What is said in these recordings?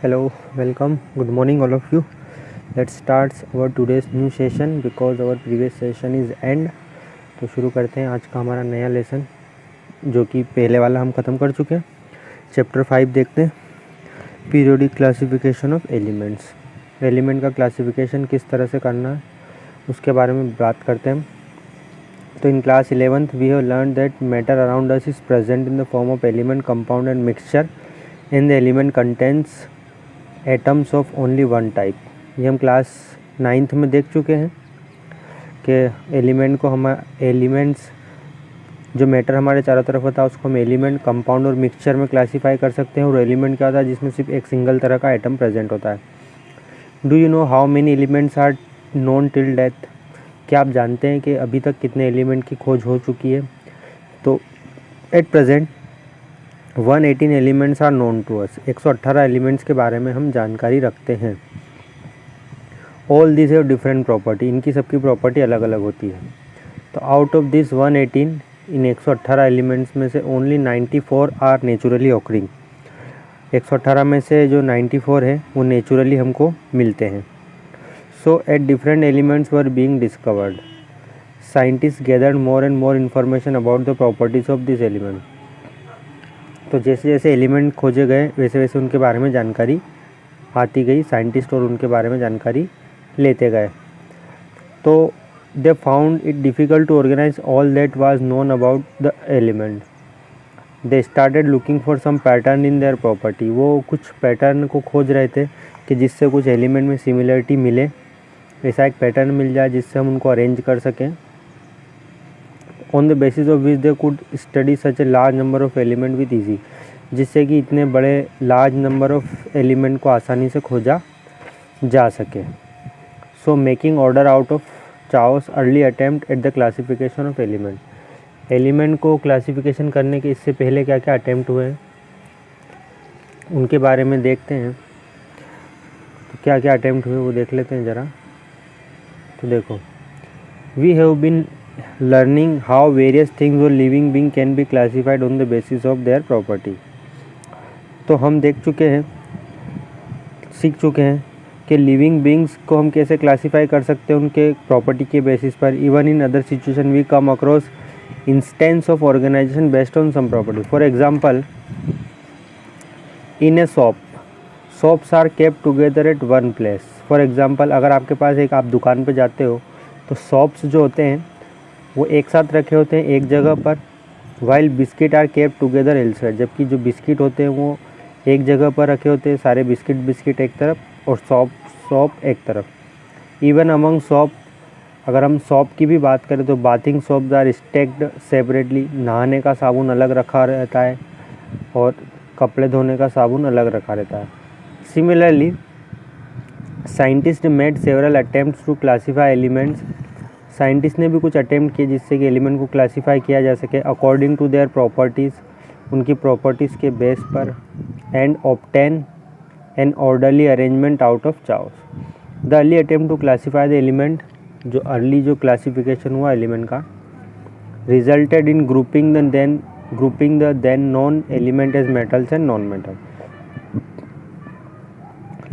Hello, welcome. Good morning, all of you. Let's start our today's new session because our previous session is end. तो शुरू करते हैं आज का हमारा नया लेसन, जो कि पहले वाला हम ख़त्म कर चुके हैं। चैप्टर 5 देखते हैं, periodic classification of elements. Element का क्लासिफिकेशन किस तरह से करना है उसके बारे में बात करते हैं हम। तो in class 11th we have learn that matter around us is present in the form of element, compound and mixture and the element contents atoms of only one type. ये हम क्लास 9th में देख चुके हैं कि element को हम elements जो मैटर हमारे चारों तरफ होता है उसको हम एलिमेंट, कंपाउंड और मिक्सचर में क्लासीफाई कर सकते हैं। और एलिमेंट क्या होता है जिसमें सिर्फ एक सिंगल तरह का एटम प्रेजेंट होता है। Do you know how many elements are known till date? क्या आप जानते हैं कि अभी तक कितने एलिमेंट की खोज हो चुकी है? तो at present 118 elements are known to us. 118 elements के बारे में हम जानकारी रखते हैं। All this have different property, इनकी सबकी प्रॉपर्टी अलग अलग होती है। तो आउट ऑफ दिस 118, इन 118 एलिमेंट्स में से ओनली 94 आर नेचुरली ऑकरिंग। 118 में से जो 94 है वो नेचुरली हमको मिलते हैं। So at different elements were being discovered, scientist gathered more and more information about the properties of this element. तो जैसे जैसे एलिमेंट खोजे गए वैसे वैसे उनके बारे में जानकारी आती गई, साइंटिस्ट और उनके बारे में जानकारी लेते गए। तो they found it difficult to organise all that was known about the element. They started looking for some pattern in their property. वो कुछ पैटर्न को खोज रहे थे कि जिससे कुछ एलिमेंट में सिमिलरिटी मिले, ऐसा एक पैटर्न मिल जाए जिससे हम उनको अरेंज कर सकें। On the basis of which they could study such a large number of element with easy, जिससे कि इतने बड़े लार्ज नंबर ऑफ एलिमेंट को आसानी से खोजा जा सके। So making order out of chaos early attempt at the classification of element. Element को क्लासिफिकेशन करने के इससे पहले क्या क्या अटेम्प्ट हुए हैं उनके बारे में देखते हैं। तो क्या क्या अटेम्प्ट हुए वो देख लेते हैं ज़रा। तो देखो, we have been learning how various things or living being can be classified on the basis of their property। तो हम सीख चुके हैं कि लिविंग बींग्स को हम कैसे क्लासीफाई कर सकते हैं उनके प्रॉपर्टी के बेसिस पर। Even in other situation we come across instance of organisation based on some property. For example, in a shops are kept together at one place. For example, अगर आपके पास आप दुकान पर जाते हो तो शॉप्स जो होते हैं वो एक साथ रखे होते हैं एक जगह पर, while biscuit are kept together elsewhere. जबकि जो बिस्किट होते हैं वो एक जगह पर रखे होते हैं, सारे बिस्किट एक तरफ और शॉप एक तरफ। इवन अमंग शॉप, अगर हम शॉप की भी बात करें तो bathing shops are stacked separately. नहाने का साबुन अलग रखा रहता है और कपड़े धोने का साबुन अलग रखा रहता है। Similarly scientist made several attempts to classify elements. Scientist ने भी कुछ अटेम्प्ट किए जिससे कि एलिमेंट को क्लासीफाई किया जा सके अकॉर्डिंग टू देयर प्रॉपर्टीज़, उनकी प्रॉपर्टीज़ के बेस पर, and obtain an orderly arrangement out of chaos. The early attempt to classify the element, जो अर्ली जो क्लासिफिकेशन हुआ एलिमेंट का, resulted in grouping the then known element as metals and non metal.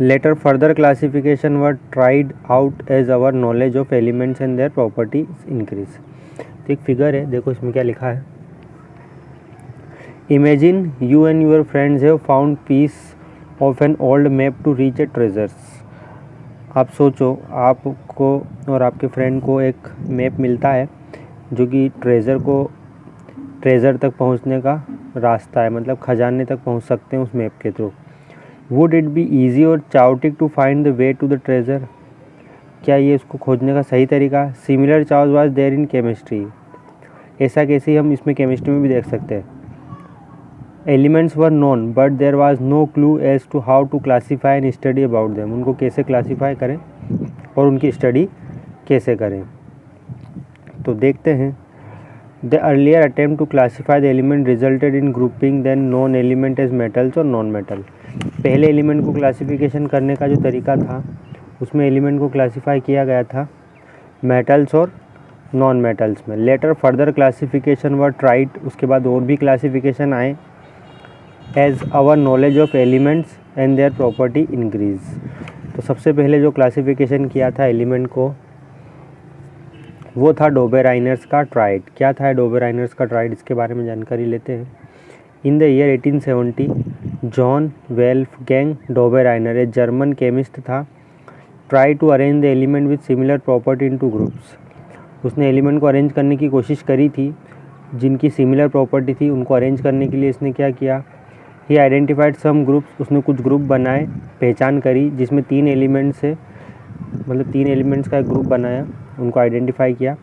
Later further classification were tried out as our knowledge of elements and their properties increase। तो एक figure है, देखो इसमें क्या लिखा है। Imagine you and your friends have found piece of an old map to reach a treasures। आप सोचो, आपको और आपके फ्रेंड को एक मैप मिलता है जो कि ट्रेज़र तक पहुंचने का रास्ता है, मतलब खजाने तक पहुंच सकते हैं उस मैप के through. Would it be easy or chaotic to find the way to the treasure? क्या ये उसको खोजने का सही तरीका? Similar chaos was there in chemistry। ऐसा कैसे हम इसमें केमिस्ट्री में भी देख सकते हैं। Elements were known but there was no clue as to how to classify and study about them। उनको कैसे क्लासीफाई करें और उनकी स्टडी कैसे करें। तो देखते हैं। The earlier attempt to classify the element resulted in grouping then known element as metals or non-metal। पहले एलिमेंट को क्लासिफिकेशन करने का जो तरीका था उसमें एलिमेंट को क्लासीफाई किया गया था मेटल्स और नॉन मेटल्स में। Later further classification were tried, उसके बाद और भी क्लासिफिकेशन आए as our knowledge of elements and their property increase. तो सबसे पहले जो क्लासिफिकेशन किया था एलिमेंट को वो था डोबेराइनर्स का ट्राइड। क्या था डोबेराइनर्स का ट्राइड, इसके बारे में जानकारी लेते हैं। In the year 1870 John Wolfgang Dobereiner, एक जर्मन केमिस्ट था, try to arrange the element with similar property into groups. उसने एलिमेंट को अरेंज करने की कोशिश करी थी, जिनकी सिमिलर प्रॉपर्टी थी उनको अरेंज करने के लिए इसने क्या किया, ही आइडेंटिफाइड सम ग्रुप्स, उसने कुछ ग्रुप बनाए, पहचान करी जिसमें 3 एलिमेंट्स से मतलब 3 एलिमेंट्स का एक ग्रुप बनाया, उनको आइडेंटिफाई किया।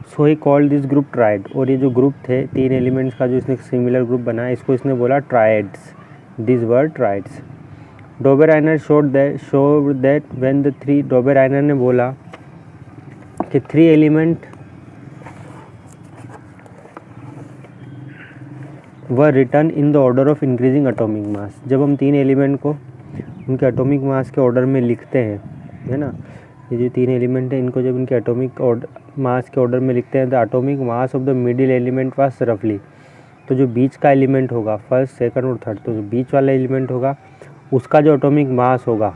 So he called this group triad. और ये जो ग्रुप थे 3 एलिमेंट्स का जो इसने सिमिलर ग्रुप बनाया, इसको इसने बोला triads, this were triads. Dobereiner showed that when the 3, Dobereiner ने बोला कि 3 element were return in the order of increasing atomic मास। जब हम 3 एलिमेंट को उनके एटॉमिक मास के ऑर्डर में लिखते हैं, है ना, ये जो 3 एलिमेंट हैं इनको जब इनके एटॉमिक मास के ऑर्डर में लिखते हैं, the atomic mass of the middle element was रफली, तो जो बीच का एलिमेंट होगा, फर्स्ट, सेकंड और थर्ड, तो जो बीच वाला एलिमेंट होगा उसका जो एटॉमिक मास होगा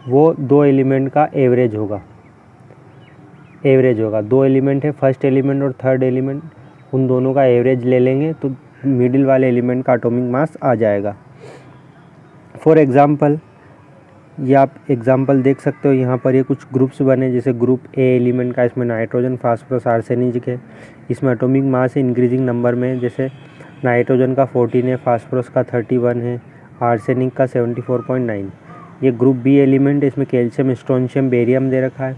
वो 2 एलिमेंट का एवरेज होगा। 2 एलिमेंट है, फर्स्ट एलिमेंट और थर्ड एलिमेंट, उन दोनों का एवरेज ले लेंगे तो मिडिल वाले एलिमेंट का एटॉमिक मास आ जाएगा। फॉर एग्जांपल, ये आप एग्जांपल देख सकते हो, यहाँ पर ये कुछ ग्रुप्स बने, जैसे ग्रुप ए एलिमेंट का, इसमें नाइट्रोजन, फास्फोरस, आर्सेनिक है, इसमें एटॉमिक मास है इंक्रीजिंग नंबर में, जैसे नाइट्रोजन का 14 है, फास्फोरस का 31 है, आर्सेनिक का 74.9। ये ग्रुप बी एलिमेंट है, इसमें कैल्शियम, स्ट्रोंशियम, बेरियम दे रखा है,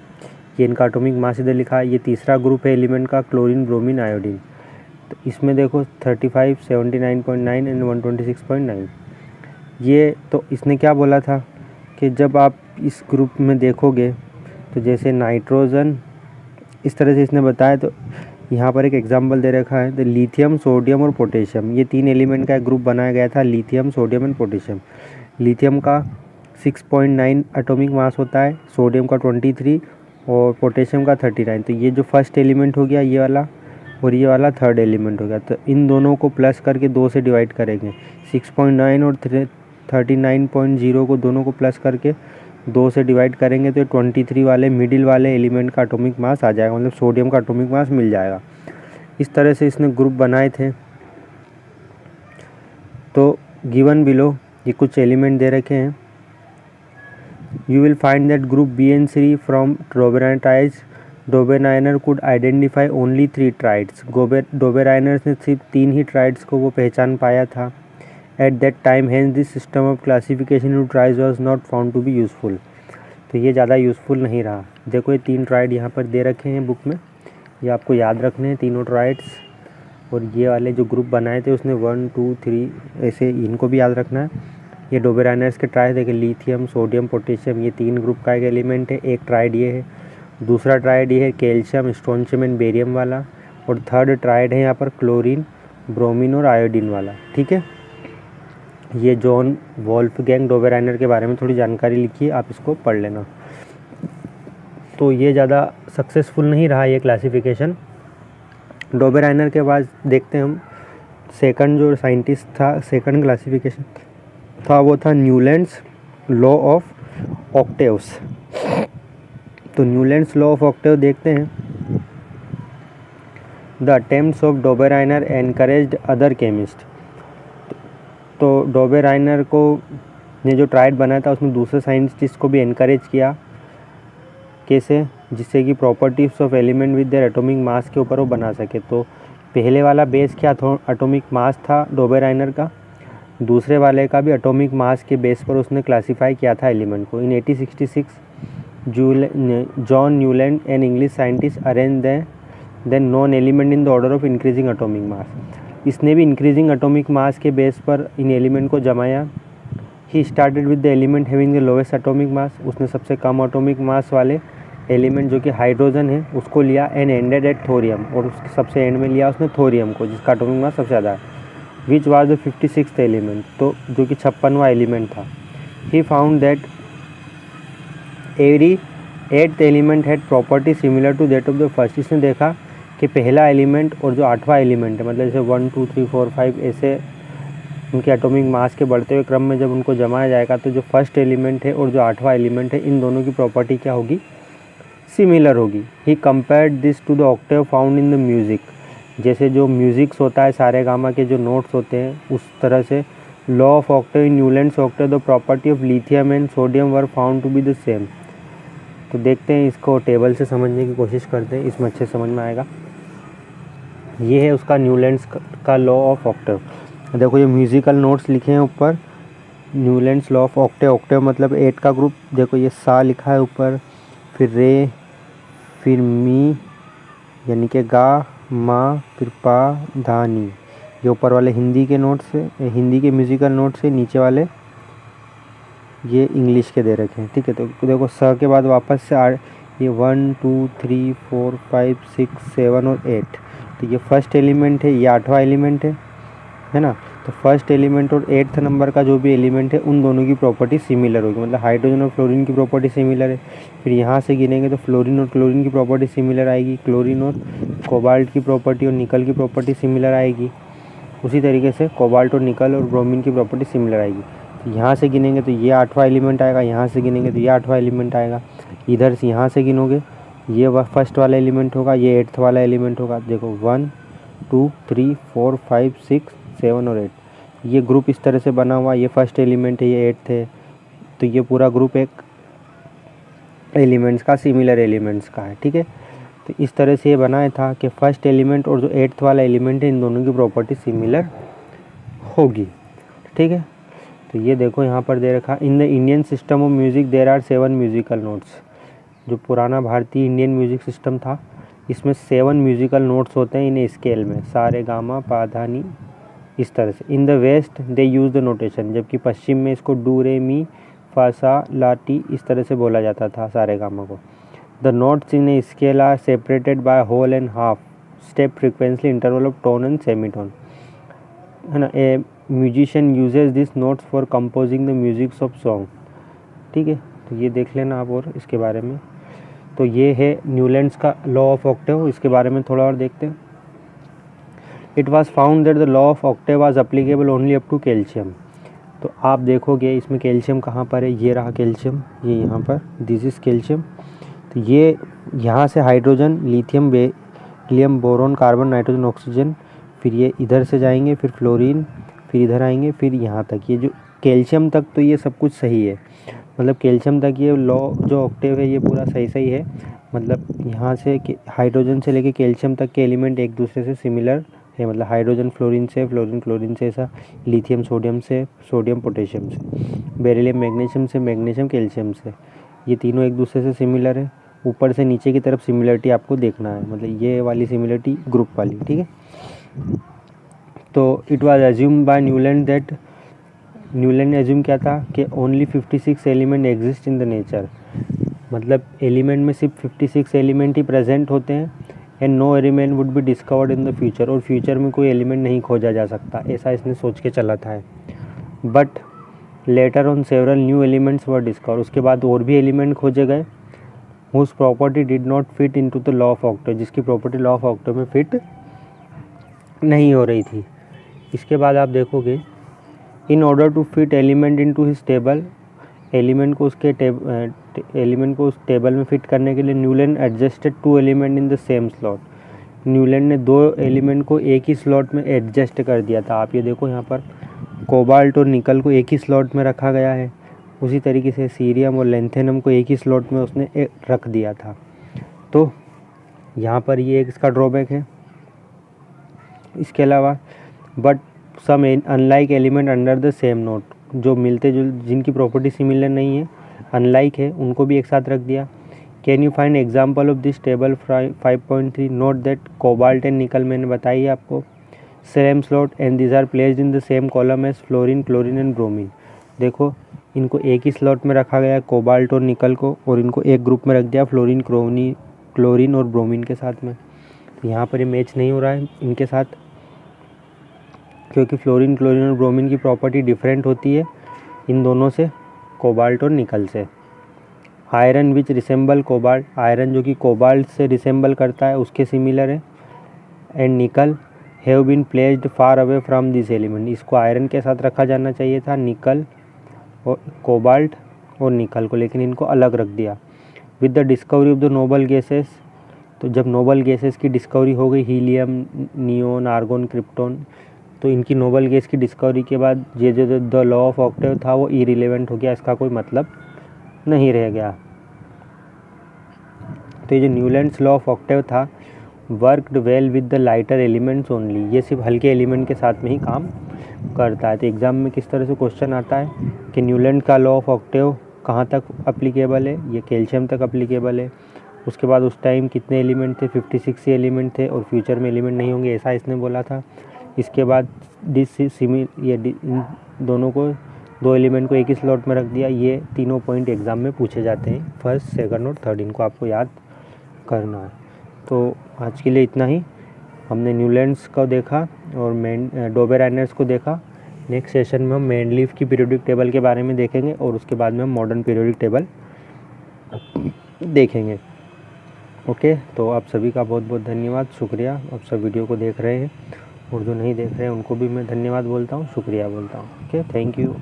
ये इनका एटॉमिक मास इधर लिखा है। ये तीसरा ग्रुप है एलिमेंट का, क्लोरीन, ब्रोमीन, आयोडीन, तो इसमें देखो 35, 79.9 एंड 126.9। ये तो इसने क्या बोला था कि जब आप इस ग्रुप में देखोगे तो जैसे नाइट्रोजन, इस तरह से इसने बताया। तो यहाँ पर एक एग्जांपल दे रखा है, द लिथियम, सोडियम और पोटेशियम, ये 3 एलिमेंट का एक ग्रुप बनाया गया था, lithium, sodium and potassium. Lithium का 6.9 एटॉमिक मास होता है, सोडियम का 23 और पोटेशियम का 39। तो ये जो फर्स्ट एलिमेंट हो गया ये वाला, और ये वाला थर्ड एलिमेंट हो गया। तो इन दोनों को प्लस करके 2 से डिवाइड करेंगे, 6.9 और 39.0 को दोनों को प्लस करके 2 से डिवाइड करेंगे तो 23 वाले मिडिल वाले एलिमेंट का एटॉमिक मास आ जाएगा, मतलब सोडियम का एटॉमिक मास मिल जाएगा। इस तरह से इसने ग्रुप बनाए थे। तो गिवन बिलो ये कुछ एलिमेंट दे रखे हैं। You will find that group B and C from Dobereiner's, Dobereiner could identify only 3 triads. Dobereiner's ने सिर्फ 3 ही ट्राइड्स को वो पहचान पाया था at that time, hence this system of classification to triads was not found to be useful. तो ये ज़्यादा यूज़फुल नहीं रहा। देखो ये 3 ट्राइड यहाँ पर दे रखे हैं बुक में, ये आपको याद रखने हैं तीनों ट्राइड्स। और ये वाले जो ग्रुप बनाए थे उसने 1, 2, 3 ऐसे, इनको भी याद रखना है। ये डोबेराइनर्स के ट्राइड देखे, लिथियम, सोडियम, पोटेशियम, ये 3 ग्रुप का एक एलिमेंट है। एक ट्राइड ये है, दूसरा ट्राइड ये है कैल्शियम, स्ट्रोंशियम एंड बेरियम वाला, और थर्ड ट्राइड है यहाँ पर क्लोरीन, ब्रोमीन और आयोडीन वाला। ठीक है, ये जॉन वोल्फगैंग डोबेराइनर के बारे में थोड़ी जानकारी लिखी है, आप इसको पढ़ लेना। तो ये ज़्यादा सक्सेसफुल नहीं रहा ये क्लासिफिकेशन। डोबेराइनर के बाद देखते हैं हम सेकंड जो साइंटिस्ट था, सेकंड क्लासिफिकेशन था वो था न्यूलैंड्स लॉ ऑफ ऑक्टेव्स। तो न्यूलैंड्स लॉ ऑफ ऑक्टेव देखते हैं। The attempts of Dobereiner encouraged other chemist. तो डोबेराइनर को ने जो ट्राइड बनाया था उसमें दूसरे साइंटिस्ट को भी एनकरेज किया। कैसे? जिससे कि properties of element with their atomic mass के ऊपर वो बना सके। तो पहले वाला बेस क्या था, एटॉमिक मास था डोबेराइनर का, दूसरे वाले का भी एटॉमिक मास के बेस पर उसने क्लासीफाई किया था एलिमेंट को। In 1866 John Newland an English scientist arrange then known element in the order of increasing atomic mass. इसने भी इंक्रीजिंग एटॉमिक मास के बेस पर इन एलिमेंट को जमाया। He started with the element having the lowest atomic mass. उसने सबसे कम atomic mass वाले element जो कि हाइड्रोजन है उसको लिया, एंड एंडेड एट थोरियम, और उसके सबसे एंड में लिया उसने थोरियम को जिसका एटॉमिक मास सबसे ज़्यादा है, which was the 56th element, तो जो कि 56वां एलिमेंट था। He found that every 8th element had property similar to that of the first. इसने देखा कि पहला एलिमेंट और जो 8वां एलिमेंट है, मतलब जैसे 1, 2, 3, 4, 5 ऐसे उनके एटॉमिक मास के बढ़ते हुए क्रम में जब उनको जमाया जाएगा तो जो फर्स्ट एलिमेंट है और जो 8वां एलिमेंट है, इन दोनों की प्रॉपर्टी क्या होगी, सिमिलर होगी। He compared this to the octave found in the music, जैसे जो म्यूज़िक्स होता है सारे गामा के जो नोट्स होते हैं उस तरह से law of octave in Newlands octave the property of lithium and sodium were found to be the same. तो देखते हैं, इसको टेबल से समझने की कोशिश करते हैं, इसमें अच्छे समझ में आएगा। ये है उसका न्यूलैंड्स का लॉ ऑफ ऑक्टेव। देखो ये म्यूज़िकल नोट्स लिखे हैं ऊपर, Newlands law of Octave. Octave मतलब 8 का ग्रुप। देखो ये सा लिखा है ऊपर, फिर रे, फिर मी यानी कि गा, मा, फिर पा, धा, नी। ये ऊपर वाले हिंदी के नोट्स से, हिंदी के म्यूज़िकल नोट्स से, नीचे वाले ये इंग्लिश के दे रखे हैं, ठीक है। तो देखो स के बाद वापस से ये 1 2 3 4 5 6 7 और 8। तो ये फर्स्ट एलिमेंट है, ये 8वां एलिमेंट है ना। तो फर्स्ट एलिमेंट और 8th नंबर का जो भी एलिमेंट है उन दोनों की प्रॉपर्टी सिमिलर होगी, मतलब हाइड्रोजन और फ्लोरीन की प्रॉपर्टी सिमिलर है। फिर यहाँ से गिनेंगे तो फ्लोरीन और क्लोरीन की प्रॉपर्टी सिमिलर आएगी, क्लोरीन और कोबाल्ट की प्रॉपर्टी और निकल की प्रॉपर्टी सिमिलर आएगी। उसी तरीके से कोबाल्ट और निकल और ब्रोमीन की प्रॉपर्टी सिमिलर आएगी। तो यहाँ से गिनेंगे तो ये 8वां एलिमेंट आएगा, यहाँ से गिनेंगे तो ये 8वां एलिमेंट आएगा, इधर से यहाँ से गिनोगे ये फर्स्ट वाला एलिमेंट होगा, ये 8th वाला एलिमेंट होगा। देखो 1 2 3 4 5 6 7 और 8, ये ग्रुप इस तरह से बना हुआ। ये फर्स्ट एलिमेंट है, ये 8th है, तो ये पूरा ग्रुप एक एलिमेंट्स का, सिमिलर एलिमेंट्स का है, ठीक है। तो इस तरह से ये बनाया था कि फर्स्ट एलिमेंट और जो 8th वाला एलिमेंट है इन दोनों की प्रॉपर्टी सिमिलर होगी, ठीक है। तो ये देखो यहाँ पर दे रखा, in the Indian system of music there are 7 musical notes. जो पुराना भारतीय इंडियन म्यूज़िक सिस्टम था इसमें 7 म्यूज़िकल नोट्स होते हैं इन स्केल में, सा रे गा मा पा धा नी, इस तरह से। In the West they use the notation, जबकि पश्चिम में इसको डू रे मी फा सा ला टी इस तरह से बोला जाता था सारे गामा को। The notes in a scale are separated by whole and half step frequency interval of tone and semitone, है ना। A musician uses this notes for composing the musics of song, ठीक है। तो ये देख लेना आप और इसके बारे में। तो ये है न्यूलैंड्स का लॉ ऑफ ऑक्टेव, इसके बारे में थोड़ा और देखते हैं। It was found that the law of octave was applicable only up to calcium. तो आप देखोगे इसमें कैल्शियम कहाँ पर है, ये रहा कैल्शियम, ये यहाँ पर, दिस इज़ कैल्शियम। तो ये यहाँ से hydrogen, lithium, helium, boron, carbon, nitrogen, oxygen, फिर ये इधर से जाएंगे, फिर फ्लोरीन, फिर इधर आएंगे, फिर यहाँ तक। ये जो कैल्शियम तक तो ये सब कुछ सही है, मतलब कैल्शियम तक ये लॉ जो ऑक्टेव है ये पूरा सही है। मतलब यहाँ से हाइड्रोजन से लेके कैल्शियम तक के एलिमेंट एक दूसरे से सिमिलर है, मतलब हाइड्रोजन फ्लोरीन से, फ्लोरीन क्लोरीन से, ऐसा लिथियम सोडियम से, सोडियम पोटेशियम से, बेरिलियम मैग्नीशियम से, मैग्नीशियम कैल्शियम से, ये तीनों एक दूसरे से सिमिलर है। ऊपर से नीचे की तरफ सिमिलरिटी आपको देखना है, मतलब ये वाली सिमिलरिटी ग्रुप वाली, ठीक है। तो it was assume by Newland that, Newland ने एज्यूम किया था कि only 56 element exist in the nature, मतलब एलिमेंट में सिर्फ 56 एलिमेंट ही प्रेजेंट होते हैं, and no element would be discovered in the future, और फ्यूचर में कोई एलिमेंट नहीं खोजा जा सकता, ऐसा इसने सोच के चला था। But later on several new elements were discover, उसके बाद और भी एलिमेंट खोजे गए whose property did not fit into the law of octave, जिसकी प्रॉपर्टी लॉ ऑफ ऑक्टेव में फिट नहीं हो रही थी। इसके बाद आप देखोगे in order to fit element into his table, element को उस टेबल में फिट करने के लिए Newland adjusted 2 element in the same slot. Newland ने 2 एलिमेंट को एक ही स्लॉट में एडजस्ट कर दिया था। आप ये देखो यहाँ पर कोबाल्ट और निकल को एक ही स्लॉट में रखा गया है, उसी तरीके से सीरियम और लेंथेनम को एक ही स्लॉट में उसने रख दिया था। तो यहाँ पर ये एक इसका ड्रॉबैक है। इसके अलावा but some unlike element under the same note, जो मिलते जो जिनकी प्रॉपर्टी सिमिलर नहीं है, अनलाइक है, उनको भी एक साथ रख दिया। Can you find example of this table 5.3, note that cobalt and nickel मैंने बताई है आपको, same slot and these are placed in the same column as fluorine, chlorine and bromine. देखो इनको एक ही स्लॉट में रखा गया है, कोबाल्ट और निकल को, और इनको एक ग्रुप में रख दिया फ्लोरीन, क्लोरीन और ब्रोमीन के साथ में। तो यहाँ पर ये मैच नहीं हो रहा है इनके साथ, क्योंकि फ्लोरीन, क्लोरीन और ब्रोमीन की प्रॉपर्टी डिफरेंट होती है इन दोनों से, कोबाल्ट और निकल से। आयरन विच रिसेंबल कोबाल्ट, आयरन जो कि कोबाल्ट से रिसेंबल करता है उसके सिमिलर है। And nickel have been placed far away from this element, इसको आयरन के साथ रखा जाना चाहिए था, निकल और कोबाल्ट और निकल को, लेकिन इनको अलग रख दिया। With the discovery of the noble gases, तो जब नोबल गैसेस की डिस्कवरी हो गई, हीलियम, नियोन, आर्गोन, क्रिप्टॉन, तो इनकी नोबल गैस की डिस्कवरी के बाद ये जो द लॉ ऑफ ऑक्टेव था वो इरिलेवेंट हो गया, इसका कोई मतलब नहीं रह गया। तो ये जो न्यूलैंड्स लॉ ऑफ ऑक्टेव था, worked well with the lighter elements only, ये सिर्फ हल्के एलिमेंट के साथ में ही काम करता है। तो एग्ज़ाम में किस तरह से क्वेश्चन आता है कि न्यूलैंड का लॉ ऑफ ऑक्टेव कहाँ तक अप्लीकेबल है, ये कैल्शियम तक अप्लीकेबल है। उसके बाद उस टाइम कितने एलिमेंट थे, 56 एलिमेंट थे, और फ्यूचर में एलिमेंट नहीं होंगे, ऐसा इसने बोला था। इसके बाद इन दोनों को, दो एलिमेंट को एक ही स्लॉट में रख दिया। ये तीनों पॉइंट एग्ज़ाम में पूछे जाते हैं, फर्स्ट, सेकंड और थर्ड, इनको आपको याद करना है। तो आज के लिए इतना ही। हमने न्यूलैंड्स को देखा और डोबेराइनर्स को देखा। नेक्स्ट सेशन में हम मैंडलीफ की पीरियोडिक टेबल के बारे में देखेंगे और उसके बाद में हम मॉडर्न पीरियोडिक टेबल देखेंगे। ओके, तो आप सभी का बहुत बहुत धन्यवाद, शुक्रिया। आप सब वीडियो को देख रहे हैं और जो नहीं देख रहे हैं उनको भी मैं धन्यवाद बोलता हूँ, शुक्रिया बोलता हूँ। Okay, thank you.